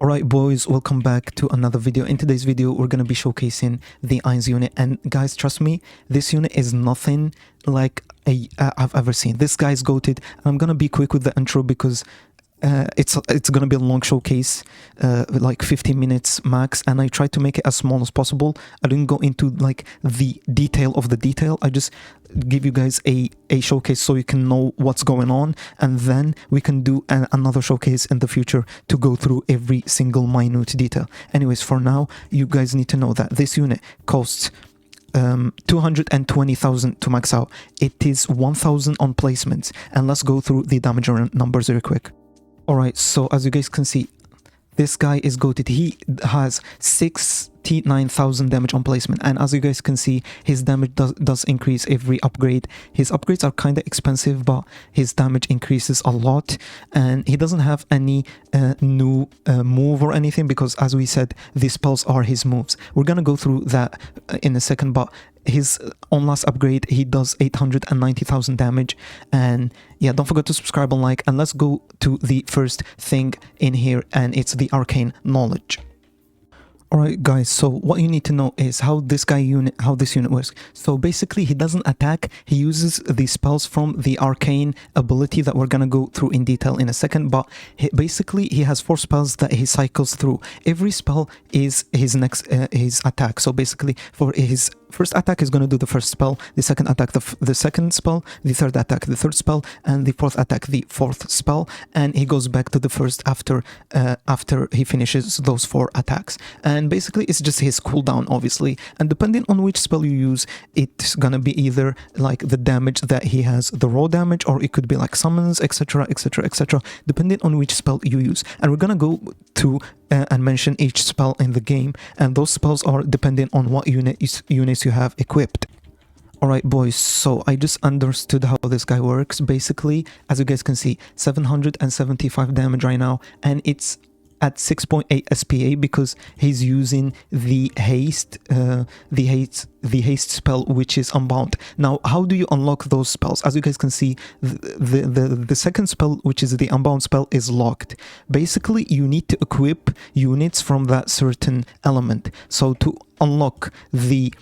Alright boys, welcome back to another video. In today's video, we're going to be showcasing the Ainz unit. And guys, trust me, this unit is nothing like I've ever seen. This guy's goated. And I'm going to be quick with the intro because it's going to be a long showcase, like 15 minutes max, and I tried to make it as small as possible. I didn't go into like the detail of the detail. I just give you guys a showcase so you can know what's going on, and then we can do another showcase in the future to go through every single minute detail. Anyways, for now, you guys need to know that this unit costs 220,000 to max out. It is 1,000 on placements, and let's go through the damage numbers very quick. Alright, so as you guys can see, this guy is goated. He has 69,000 damage on placement, and as you guys can see, his damage does increase every upgrade. His upgrades are kind of expensive, but his damage increases a lot, and he doesn't have any new move or anything because, as we said, these spells are his moves. We're gonna go through that in a second, but his on last upgrade, he does 890,000 damage. And yeah, don't forget to subscribe and like, and let's go to the first thing in here, and it's the arcane knowledge. Alright guys, so what you need to know is how this unit works. So basically, he doesn't attack, he uses the spells from the arcane ability that we're gonna go through in detail in a second, but basically he has 4 spells that he cycles through. Every spell is his next his attack. So basically, for his first attack is going to do the first spell, the second attack the second spell, the third attack the third spell, and the fourth attack the fourth spell, and he goes back to the first after he finishes those 4 attacks. And basically it's just his cooldown, obviously, and depending on which spell you use, it's gonna be either like the damage that he has, the raw damage, or it could be like summons, etc, etc, etc, depending on which spell you use. And we're gonna go to and mention each spell in the game, and those spells are depending on what units you have equipped. Alright boys, so I just understood how this guy works. Basically, as you guys can see, 775 damage right now, and it's at 6.8 SPA because he's using the haste spell, which is unbound. Now, how do you unlock those spells? As you guys can see, the second spell, which is the unbound spell, is locked. Basically, you need to equip units from that certain element. So to unlock the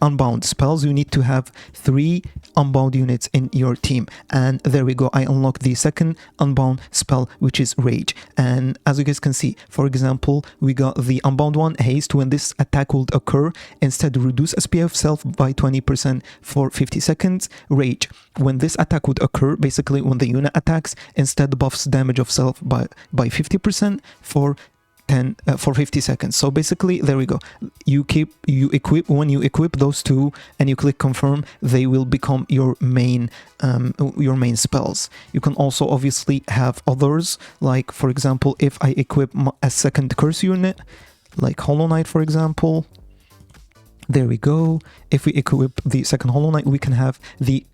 unbound spells, you need to have 3 unbound units in your team, and there we go. I unlocked the second unbound spell, which is rage. And as you guys can see, for example, we got the unbound one, haste. When this attack would occur, instead reduce SPA of self by 20% for 50 seconds. Rage, when this attack would occur, basically when the unit attacks, instead buffs damage of self by 50% for 50 seconds. So basically, there we go. When you equip those 2 and you click confirm, they will become your main spells. You can also obviously have others, like for example, if I equip a second curse unit, like Hollow Knight, for example. There we go. If we equip the second Hollow Knight, we can have the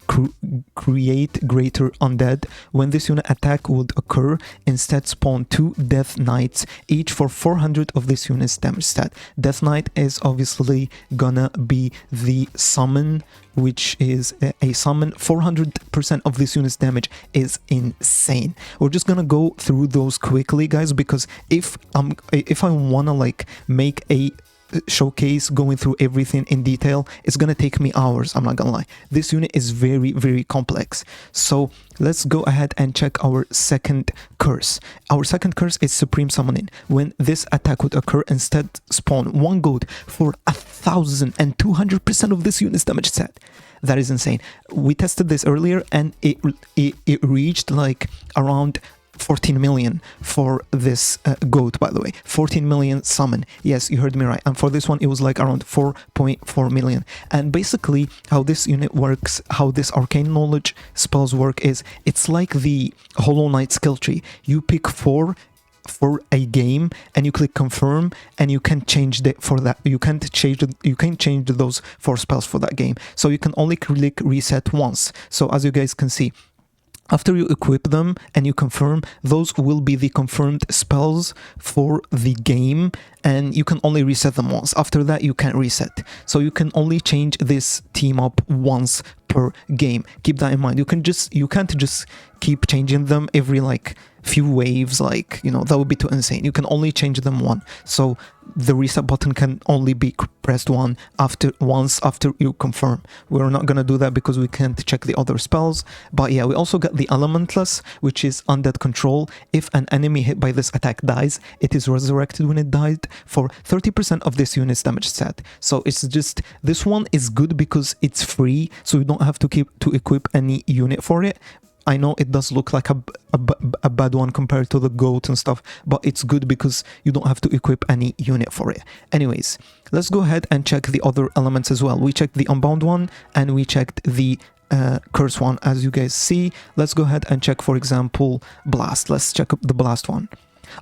create greater undead. When this unit attack would occur, instead spawn 2 Death Knights, each for 400 of this unit's damage stat. Death Knight is obviously gonna be the summon, which is a summon. 400% of this unit's damage is insane. We're just gonna go through those quickly, guys, because if I wanna like make a showcase going through everything in detail, it's gonna take me hours. I'm not gonna lie, this unit is very, very complex. So let's go ahead and check our second curse. Our second curse is Supreme Summoning. When this attack would occur, instead spawn 1 gold for 1,200% of this unit's damage set. That is insane. We tested this earlier, and it reached like around 14 million for this goat, by the way. 14 million summon. Yes, you heard me right. And for this one, it was like around 4.4 million. And basically, how this unit works, how this arcane knowledge spells work, is it's like the Hollow Knight skill tree. You pick 4 for a game, and you click confirm, and you can change you can't change those 4 spells for that game. So you can only click reset once. So as you guys can see, after you equip them and you confirm, those will be the confirmed spells for the game, and you can only reset them once. After that, you can't reset. So you can only change this team up once per game. Keep that in mind. You can't just keep changing them every like few waves, like, you know, that would be too insane. You can only change them one. So the reset button can only be pressed once after you confirm. We're not gonna do that because we can't check the other spells. But yeah, we also got the Elementless, which is Undead Control. If an enemy hit by this attack dies, it is resurrected when it died for 30% of this unit's damage set. So it's just, this one is good because it's free, so you don't have to equip any unit for it. I know it does look like a bad one compared to the goat and stuff, but it's good because you don't have to equip any unit for it. Anyways, let's go ahead and check the other elements as well. We checked the Unbound one and we checked the Curse one, as you guys see. Let's go ahead and check, for example, Blast. Let's check the Blast one.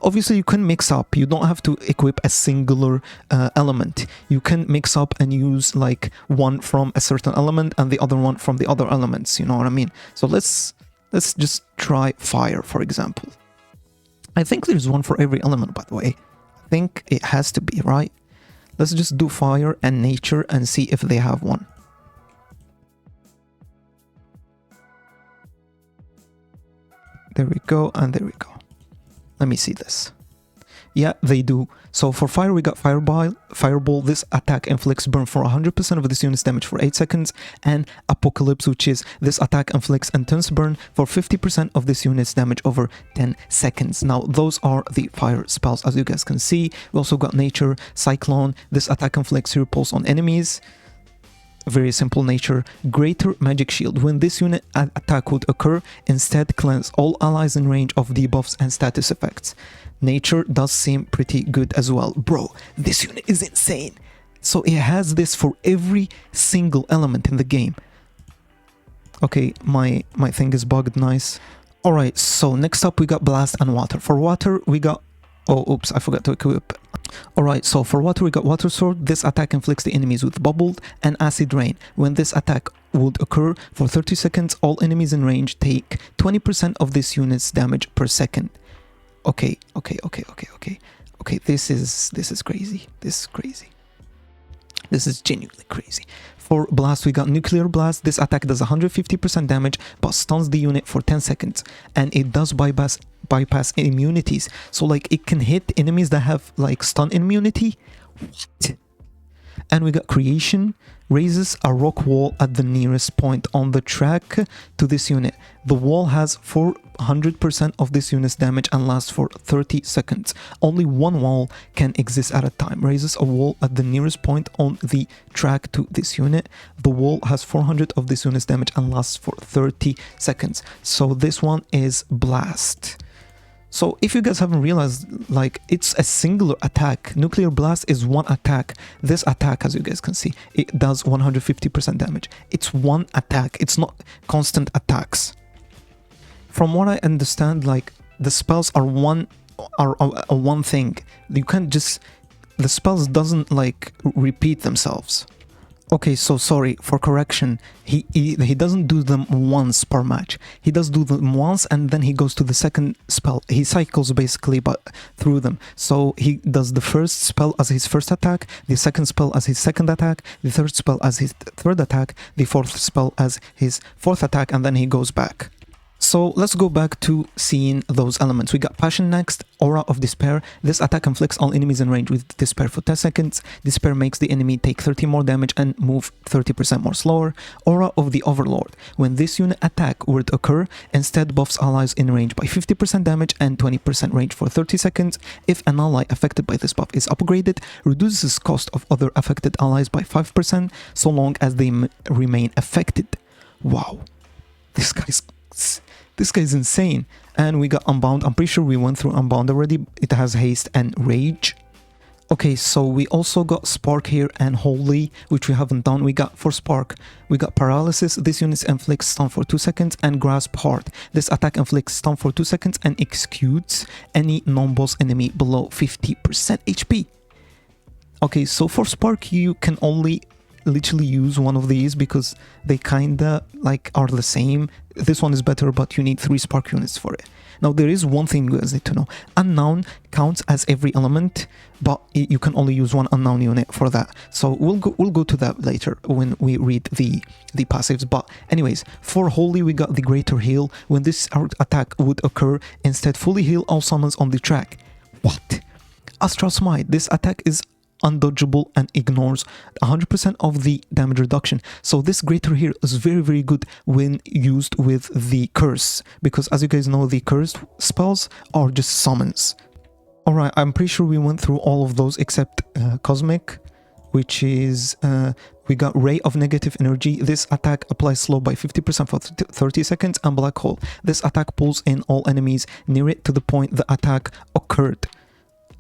Obviously, you can mix up. You don't have to equip a singular element. You can mix up and use like one from a certain element and the other one from the other elements. You know what I mean? So let's just try Fire, for example. I think there's one for every element, by the way. I think it has to be, right? Let's just do Fire and Nature and see if they have one. There we go, and there we go. Let me see this. Yeah, they do. So for Fire, we got Fireball. This attack inflicts burn for 100% of this unit's damage for 8 seconds. And Apocalypse, which is this attack inflicts intense burn for 50% of this unit's damage over 10 seconds. Now, those are the fire spells, as you guys can see. We also got Nature, Cyclone. This attack inflicts repulse on enemies. Very simple. Nature. Greater Magic Shield. When this unit attack would occur, instead cleanse all allies in range of debuffs and status effects. Nature does seem pretty good as well. Bro, this unit is insane. So it has this for every single element in the game. Okay, my thing is bugged. Nice. Alright, so next up we got Blast and Water. For Water we got... Oh, oops, I forgot to equip. Alright, so for Water we got Water Sword. This attack inflicts the enemies with Bubbled and Acid Rain. When this attack would occur for 30 seconds, all enemies in range take 20% of this unit's damage per second. Okay, this is crazy. This is crazy. This is genuinely crazy. For Blast, we got Nuclear Blast. This attack does 150% damage, but stuns the unit for 10 seconds. And it does bypass immunities. So, like, it can hit enemies that have, like, stun immunity. What? And we got Creation. Raises a rock wall at the nearest point on the track to this unit. The wall has 400% of this unit's damage and lasts for 30 seconds. Only one wall can exist at a time. Raises a wall at the nearest point on the track to this unit. The wall has 400 of this unit's damage and lasts for 30 seconds. So this one is Blast. So if you guys haven't realized, like, it's a singular attack. Nuclear Blast is one attack. This attack, as you guys can see, it does 150% damage. It's one attack. It's not constant attacks. From what I understand, like, the spells are one thing. You can't just... The spells doesn't, like, repeat themselves. Okay, so sorry, for correction, he doesn't do them once per match. He does do them once and then he goes to the second spell. He cycles basically through them. So he does the first spell as his first attack, the second spell as his second attack, the third spell as his third attack, the fourth spell as his fourth attack, and then he goes back. So let's go back to seeing those elements. We got Passion next, Aura of Despair. This attack inflicts all enemies in range with Despair for 10 seconds. Despair makes the enemy take 30 more damage and move 30% more slower. Aura of the Overlord. When this unit attack would occur, instead buffs allies in range by 50% damage and 20% range for 30 seconds. If an ally affected by this buff is upgraded, reduces cost of other affected allies by 5% so long as they remain affected. Wow. This guy's insane. And we got Unbound. I'm pretty sure we went through Unbound already. It has Haste and Rage. Okay, so we also got Spark here and Holy, which we haven't done. We got, for Spark, we got Paralysis. This unit inflicts stun for 2 seconds and Grasp Heart. This attack inflicts stun for 2 seconds and executes any non-boss enemy below 50% HP. Okay, so for Spark, you can only literally use one of these because they kinda like are the same. This one is better, but you need 3 spark units for it. Now there is one thing you guys need to know. Unknown counts as every element, but you can only use one unknown unit for that. So we'll go to that later when we read the passives. But anyways, for Holy we got the Greater Heal. When this attack would occur, instead fully heal all summons on the track. What? Astral Smite. This attack is undodgeable and ignores 100% of the damage reduction. So this Greater Heal is very good when used with the curse, because as you guys know, the cursed spells are just summons. Alright, I'm pretty sure we went through all of those except Cosmic, which is we got Ray of Negative Energy. This attack applies slow by 50% for 30 seconds, and Black Hole. This attack pulls in all enemies near it to the point the attack occurred.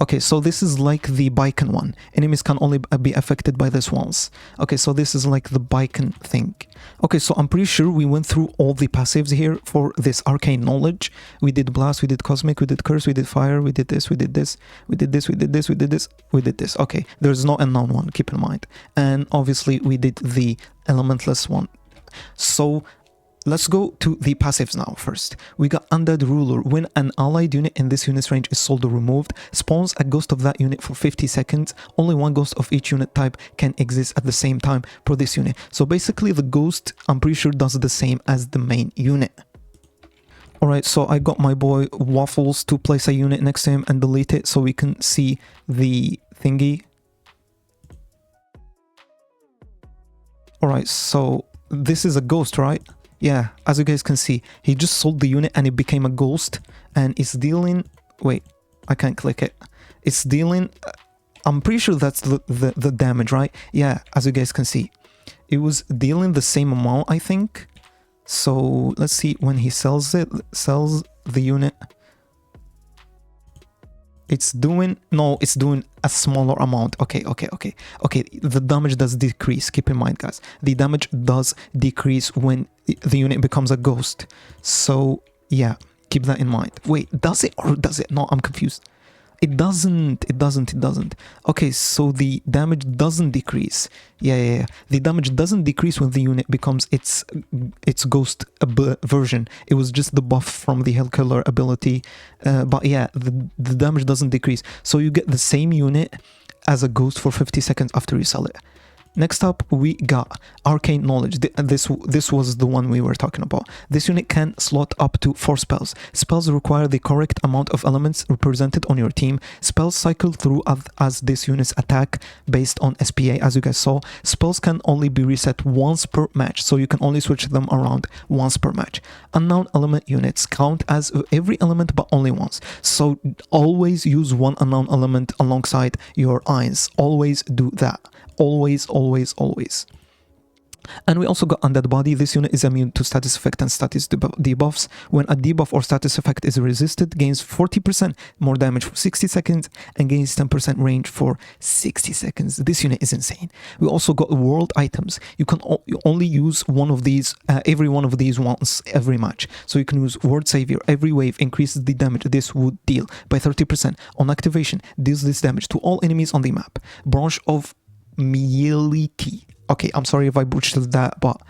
Okay, so this is like the Beacon one. Enemies can only be affected by this once. Okay, so this is like the Beacon thing. Okay, so I'm pretty sure we went through all the passives here for this Arcane Knowledge. We did Blast, we did Cosmic, we did Curse, we did Fire, we did this, we did this, we did this, we did this, we did this, we did this. Okay, there's no unknown one, keep in mind. And obviously we did the Elementless one. So let's go to the passives now first. We got Undead Ruler. When an allied unit in this unit's range is sold or removed, spawns a ghost of that unit for 50 seconds. Only one ghost of each unit type can exist at the same time for this unit. So basically the ghost, I'm pretty sure, does the same as the main unit. Alright, so I got my boy Waffles to place a unit next to him and delete it so we can see the thingy. Alright, so this is a ghost, right? Yeah, as you guys can see, he just sold the unit and it became a ghost, and it's dealing... Wait, I can't click it. It's dealing... I'm pretty sure that's the damage, right? Yeah, as you guys can see. It was dealing the same amount, I think. So, let's see, when he sells the unit... It's doing... No, it's doing a smaller amount. Okay, the damage does decrease. Keep in mind, guys. The damage does decrease when the unit becomes a ghost. So, yeah, keep that in mind. Wait, does it or does it? No, I'm confused. It doesn't. Okay, so the damage doesn't decrease. Yeah. The damage doesn't decrease when the unit becomes its ghost version. It was just the buff from the Hellkiller ability. But yeah, the damage doesn't decrease. So you get the same unit as a ghost for 50 seconds after you sell it. Next up, we got Arcane Knowledge. This was the one we were talking about. This unit can slot up to 4 spells. Spells require the correct amount of elements represented on your team. Spells cycle through as this unit's attack based on SPA, as you guys saw. Spells can only be reset once per match, so you can only switch them around once per match. Unknown element units count as every element but only once. So always use one unknown element alongside your Ainz. Always do that. Always. And we also got Undead Body. This unit is immune to status effect and status debuffs. When a debuff or status effect is resisted, gains 40% more damage for 60 seconds and gains 10% range for 60 seconds. This unit is insane. We also got world items. You can only use one of these, every one of these once every match. So you can use Word Savior. Every wave increases the damage this would deal by 30%. On activation, deals this damage to all enemies on the map. Branch of Mieliki. Okay, I'm sorry if I butchered that, but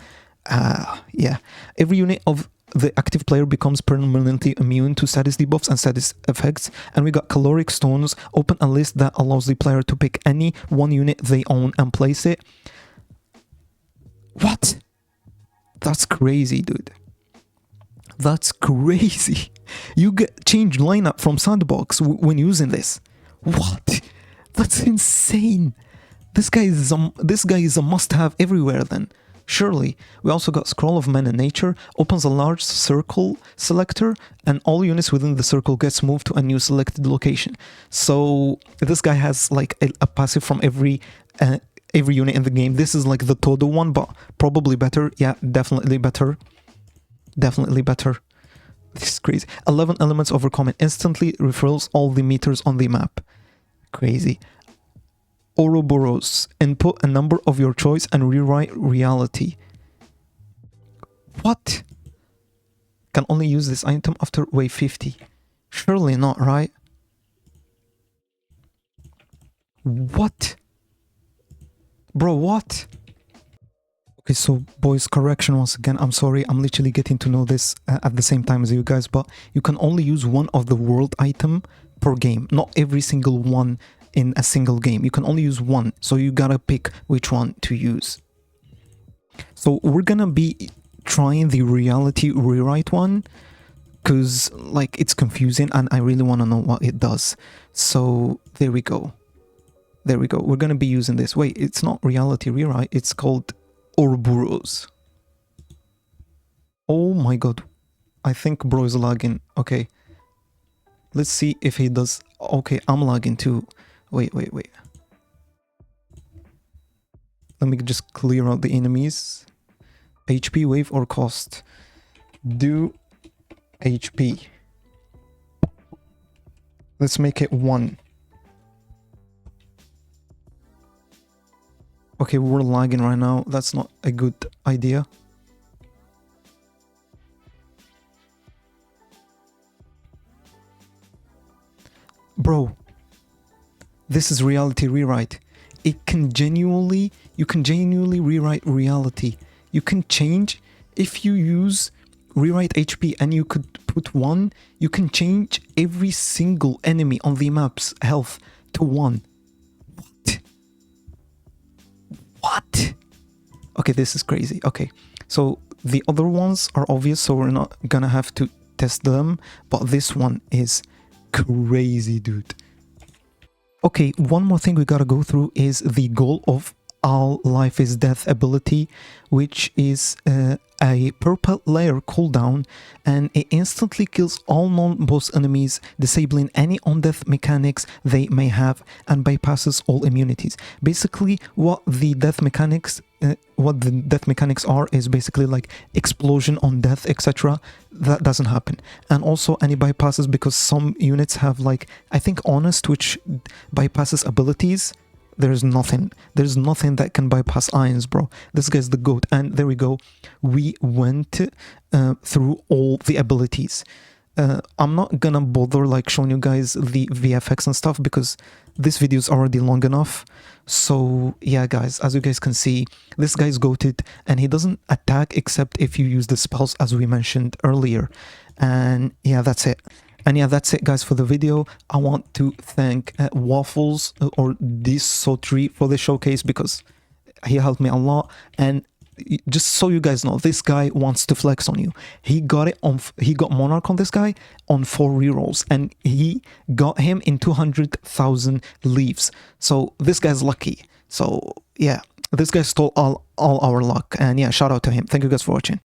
yeah. Every unit of the active player becomes permanently immune to status debuffs and status effects. And we got Caloric Stones. Open a list that allows the player to pick any one unit they own and place it. What? That's crazy, dude. That's crazy. You get change lineup from Sandbox when using this. What? That's insane. This guy is a must-have everywhere then. Surely. We also got Scroll of Man and Nature. Opens a large circle selector and all units within the circle gets moved to a new selected location. So this guy has like a passive from every unit in the game. This is like the Todo one, but probably better. Yeah, definitely better. This is crazy. 11 elements overcome. Instantly refills all the meters on the map. Crazy. Ouroboros. Input a number of your choice and rewrite reality. What? Can only use this item after wave 50. Surely not, right? What? Bro, what? Okay, so boys, correction once again. I'm sorry, I'm literally getting to know this at the same time as you guys, but you can only use one of the world item per game, not every single one in a single game. You can only use one, so you gotta pick which one to use. So we're gonna be trying the reality rewrite one, because like it's confusing and I really want to know what it does. So there we go. There we go. We're gonna be using this. Wait, it's not reality rewrite, it's called Ouroboros. Oh my god, I think bro is lagging. Okay, let's see if he does. Okay, I'm lagging too. Wait. Let me just clear out the enemies. HP, wave, or cost. Do HP. Let's make it 1. Okay, we're lagging right now. That's not a good idea. Bro, this is reality rewrite. You can genuinely rewrite reality. You can change, if you use rewrite HP and you could put 1, you can change every single enemy on the map's health to 1. What? Okay, this is crazy. Okay, so the other ones are obvious, so we're not gonna have to test them, but this one is crazy, dude. Okay, one more thing we gotta go through is the goal of All Life is Death ability, which is a purple layer cooldown, and it instantly kills all non-boss enemies, disabling any on-death mechanics they may have, and bypasses all immunities. Basically, what the death mechanics are is basically like explosion on death, etc. That doesn't happen. And also any bypasses, because some units have like, I think Honest, which bypasses abilities. There's nothing that can bypass Ainz, bro. This guy's the GOAT. And there we go. We went through all the abilities. I'm not gonna bother like showing you guys the VFX and stuff, because this video is already long enough. So yeah, guys, as you guys can see, this guy's GOATed, and he doesn't attack except if you use the spells as we mentioned earlier. And yeah, that's it. And yeah, that's it, guys, for the video. I want to thank Waffles or Disotri for the showcase, because he helped me a lot. And just so you guys know, this guy wants to flex on you. He got Monarch on this guy on 4 rerolls, and he got him in 200,000 leaves. So this guy's lucky. So yeah, this guy stole all our luck. And yeah, shout out to him. Thank you guys for watching.